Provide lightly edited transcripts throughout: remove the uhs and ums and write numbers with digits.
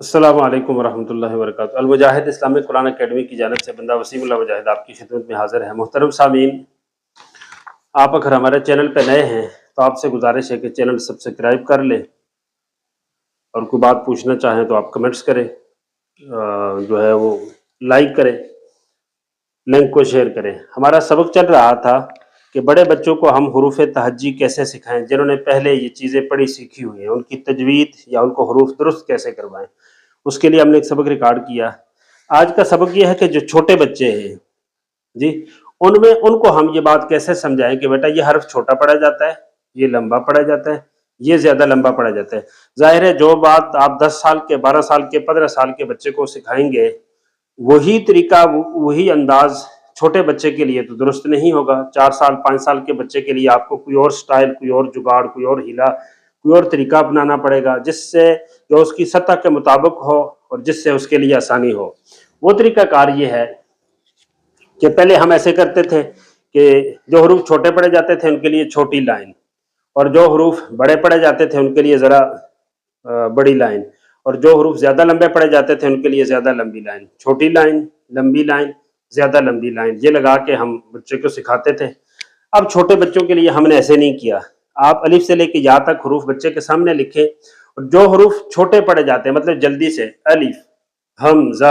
अस्सलामु अलैकुम वरहमतुल्लाहि वबरकातुहू। अल-मुजाहिद इस्लामिक कुरान अकेडमी की जानिब से बंदा वसीमुल्लाह मुजाहिद आपकी खिदमत में हाजिर है। मोहतरम सामीन, आप अगर हमारे चैनल पे नए हैं तो आपसे गुजारिश है कि चैनल सब्सक्राइब कर लें और कोई बात पूछना चाहें तो आप कमेंट्स करें, जो है वो लाइक करें, लिंक को शेयर करें। हमारा सबक चल रहा था कि बड़े बच्चों को हम हुरूफ तहज्जी कैसे सिखाएं, जिन्होंने पहले ये चीज़ें पढ़ी सीखी हुई हैं, उनकी तजवीद या उनको हुरूफ दुरुस्त कैसे करवाएं। उसके लिए हमने एक सबक रिकॉर्ड किया। आज का सबक ये है कि जो छोटे बच्चे हैं जी, उनमें उनको हम ये बात कैसे समझाएं कि बेटा ये हर्फ छोटा पढ़ा जाता है, ये लंबा पढ़ा जाता है, ये ज्यादा लंबा पढ़ा जाता है। जाहिर है जो बात आप 10 साल के, 12 साल के, 15 साल के बच्चे को सिखाएंगे, वही तरीका, वही अंदाज छोटे बच्चे के लिए तो दुरुस्त नहीं होगा। 4 साल 5 साल के बच्चे के लिए आपको कोई और स्टाइल, कोई और जुगाड़, कोई और हीला, कोई और तरीका अपनाना पड़ेगा, जिससे जो उसकी सतह के मुताबिक हो और जिससे उसके लिए आसानी हो। वो तरीकाकार ये है कि पहले हम ऐसे करते थे कि जो हरूफ छोटे पढ़े जाते थे उनके लिए छोटी लाइन, और जो हरूफ बड़े पढ़े जाते थे उनके लिए ज़रा बड़ी लाइन, और जो हरूफ ज़्यादा लंबे पढ़े जाते थे उनके लिए ज़्यादा लंबी लाइन। छोटी लाइन, लंबी लाइन, ज़्यादा लंबी लाइन, ये लगा के हम बच्चे को सिखाते थे। अब छोटे बच्चों के लिए हमने ऐसे नहीं किया। आप अलिफ से लेके या तक हरूफ बच्चे के सामने लिखे, और जो हरूफ छोटे पढ़े जाते हैं, मतलब जल्दी से, अलिफ, हमजा,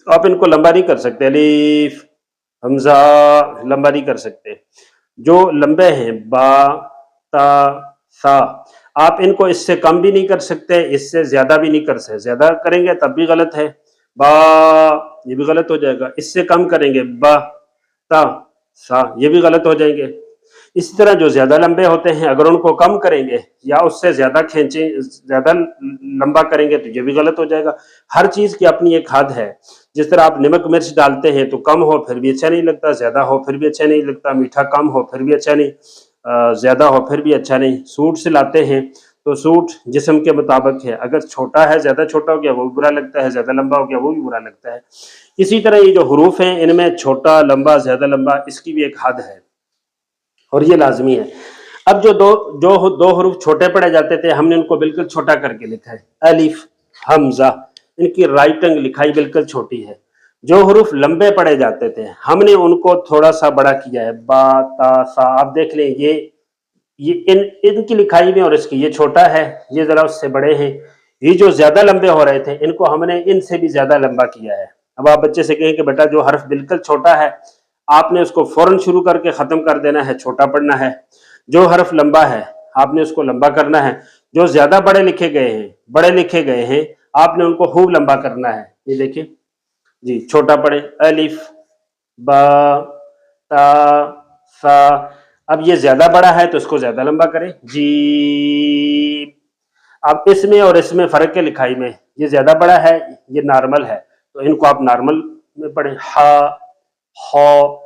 आप इनको लंबा नहीं कर सकते। अलिफ, हमजा लंबा नहीं कर सकते। जो लंबे हैं, बा, ता, सा, आप इनको इससे कम भी नहीं कर सकते, इससे ज्यादा भी नहीं कर सकते। ज्यादा करेंगे तब भी गलत है, बा, ये भी गलत हो जाएगा। इससे कम करेंगे, बा, ता, सा, ये भी गलत हो जाएंगे। इसी तरह जो ज्यादा लंबे होते हैं, अगर उनको कम करेंगे या उससे ज्यादा खींचे, ज्यादा लंबा करेंगे तो ये भी गलत हो जाएगा। हर चीज की अपनी एक हद है। जिस तरह आप नमक मिर्च डालते हैं तो कम हो फिर भी अच्छा नहीं लगता, ज्यादा हो फिर भी अच्छा नहीं लगता, मीठा कम हो फिर भी अच्छा नहीं, ज्यादा हो फिर भी अच्छा नहीं। सूट सिलाते हैं तो सूट जिस्म के मुताबिक है, अगर छोटा है, ज्यादा छोटा हो गया वो भी बुरा लगता है, ज्यादा लंबा हो गया वो भी बुरा लगता है। इसी तरह ये जो हरूफ हैं, इनमें छोटा, लंबा, ज्यादा लंबा, इसकी भी एक हद है और ये लाजमी है। अब जो दो हरूफ छोटे पढ़े जाते थे, हमने उनको बिल्कुल छोटा करके लिखा है। अलिफ, हमजा, इनकी राइटिंग लिखाई बिल्कुल छोटी है। जो हरूफ लंबे पढ़े जाते थे, हमने उनको थोड़ा सा बड़ा किया है। बा, ता, सा, आप देख लें, ये इनकी लिखाई में और इसकी, ये छोटा है, ये जरा उससे बड़े हैं। ये जो ज्यादा लंबे हो रहे थे, इनको हमने इनसे भी ज्यादा लंबा किया है। अब आप बच्चे से कहें कि बेटा जो हर्फ बिल्कुल छोटा है, आपने उसको फौरन शुरू करके खत्म कर देना है, छोटा पढ़ना है। जो हर्फ लंबा है, आपने उसको लंबा करना है। जो ज्यादा बड़े लिखे गए हैं, आपने उनको खूब लंबा करना है। ये देखिए जी, छोटा पढ़े, अलिफ, बा, ता, सा। अब ये ज्यादा बड़ा है तो इसको ज्यादा लंबा करें, जी। अब इसमें और इसमें फर्क है लिखाई में, ये ज्यादा बड़ा है, ये नॉर्मल है, तो इनको आप नॉर्मल में पढ़ें। हा, हो,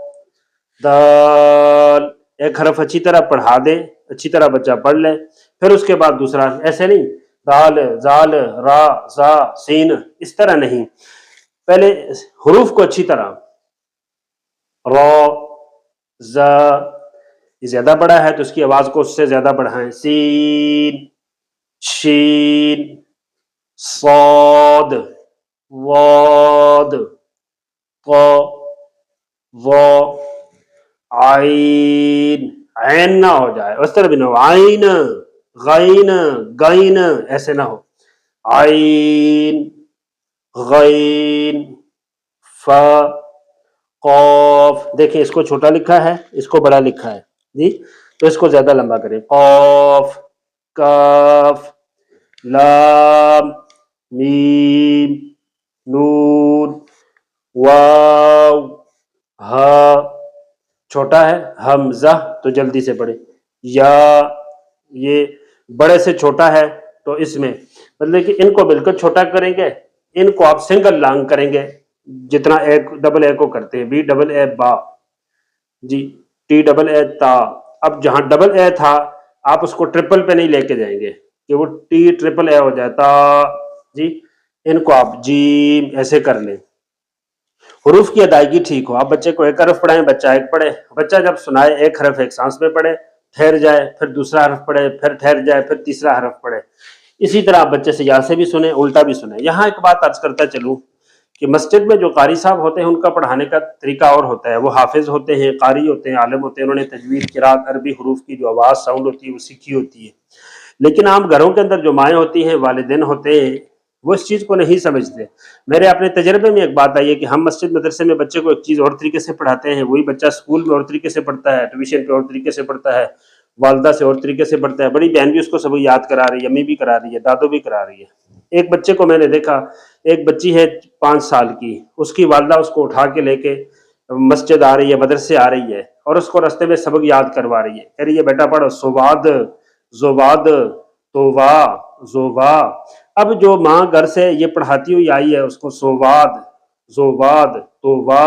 दाल। एक हरफ अच्छी तरह पढ़ा दे, अच्छी तरह बच्चा पढ़ ले, फिर उसके बाद दूसरा। ऐसे नहीं, दाल, जाल, रा, जा, सीन, इस तरह नहीं। पहले हुरूफ को अच्छी तरह, रो, जा, ये ज्यादा बड़ा है तो इसकी आवाज को उससे ज्यादा बढ़ाएं। सीन, शीन, सौद, वाद, क, वो, आइन। ऐन ना हो जाए, उस तरह भी ना हो। आइन, गैन, गैन, ऐसे ना हो। आइन, गैन, फा, कौफ। देखिए इसको छोटा लिखा है, इसको बड़ा लिखा है जी, तो इसको ज्यादा लंबा करें। कौफ, काफ, लाम, मीम, नून, वाव, हा। छोटा है, हमजा, तो जल्दी से पढ़े। या, ये बड़े से छोटा है तो इसमें मतलब कि इनको बिल्कुल छोटा करेंगे, इनको आप सिंगल लॉन्ग करेंगे, जितना एक डबल ए को करते हैं। बी डबल ए बा जी, टी डबल ए ता। अब जहां डबल ए था, आप उसको ट्रिपल पे नहीं लेके जाएंगे कि वो टी ट्रिपल ए हो जाता जी। इनको आप जी ऐसे कर लें, हुरूफ की अदायगी ठीक हो। आप बच्चे को एक हरफ पढ़ाएं, बच्चा एक पढ़े। बच्चा जब सुनाए एक हरफ एक सांस में पढ़े, ठहर जाए, फिर दूसरा हरफ पढ़े, फिर ठहर जाए, फिर तीसरा हरफ पढ़े। इसी तरह आप बच्चे से यहाँ से भी सुने, उल्टा भी सुने। यहाँ एक बात अर्ज करता चलूँ कि मस्जिद में जो कारी साहब होते हैं उनका पढ़ाने का तरीका और होता है। वो हाफिज होते हैं, कारी होते हैं, आलिम होते हैं, उन्होंने तजवीद, किरात, अरबी हरूफ की जो आवाज़ साउंड होती है वो सीखी होती है। लेकिन आम घरों के अंदर जो माएँ होती हैं, वालिदैन होते हैं, वो इस चीज़ को नहीं समझते। मेरे अपने तजर्बे में एक बात आई है कि हम मस्जिद मदरसे में बच्चे को एक चीज़ और तरीके से पढ़ाते हैं, वही बच्चा स्कूल में और तरीके से पढ़ता है, ट्यूशन पे और तरीके से पढ़ता है, वालदा से और तरीके से पढ़ता है, बड़ी बहन भी उसको सब याद करा रही है, अम्मी भी करा रही है, दादो भी करा रही है। एक बच्चे को मैंने देखा, एक बच्ची है 5 साल की, उसकी वालदा उसको उठा के लेके मस्जिद आ रही है, मदरसे आ रही है और उसको रास्ते में सबक याद करवा रही है। कह रही है बेटा पढ़ो, सोवाद, जोवाद, तोवा, जोवा। अब जो माँ घर से ये पढ़ाती हुई आई है उसको सोवाद, जोवाद, तोवा,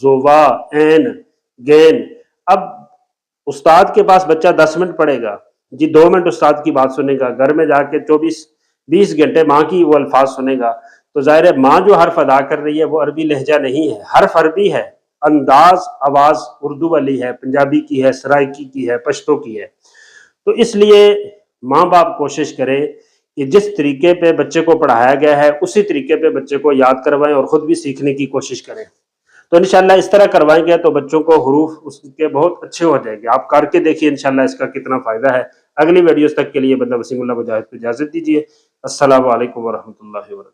जोवा, एन, गैन। अब उस्ताद के पास बच्चा 10 मिनट पढ़ेगा जी, 2 मिनट उस्ताद की बात सुनेगा, घर में जाके 24-20 घंटे माँ की वो अल्फाज सुनेगा। तो जाहिर है माँ जो हर्फ अदा कर रही है वो अरबी लहजा नहीं है, हर्फ अरबी है, अंदाज आवाज उर्दू वाली है, पंजाबी की है, सराइकी की है, पश्तो की है। तो इसलिए माँ बाप कोशिश करें कि जिस तरीके पे बच्चे को पढ़ाया गया है उसी तरीके पे बच्चे को याद करवाएं और खुद भी सीखने की कोशिश करें। तो इंशाल्लाह इस तरह करवाएंगे तो बच्चों को हरूफ उसके बहुत अच्छे हो जाएंगे। आप करके देखिए इंशाल्लाह इसका कितना फायदा है। अगली वीडियोस तक के लिए बंदा वसीमुल्लाह मुजाहिद को इजाजत दीजिए। अस्सलामु अलैकुम वरहमतुल्लाहि वबरकातुहू।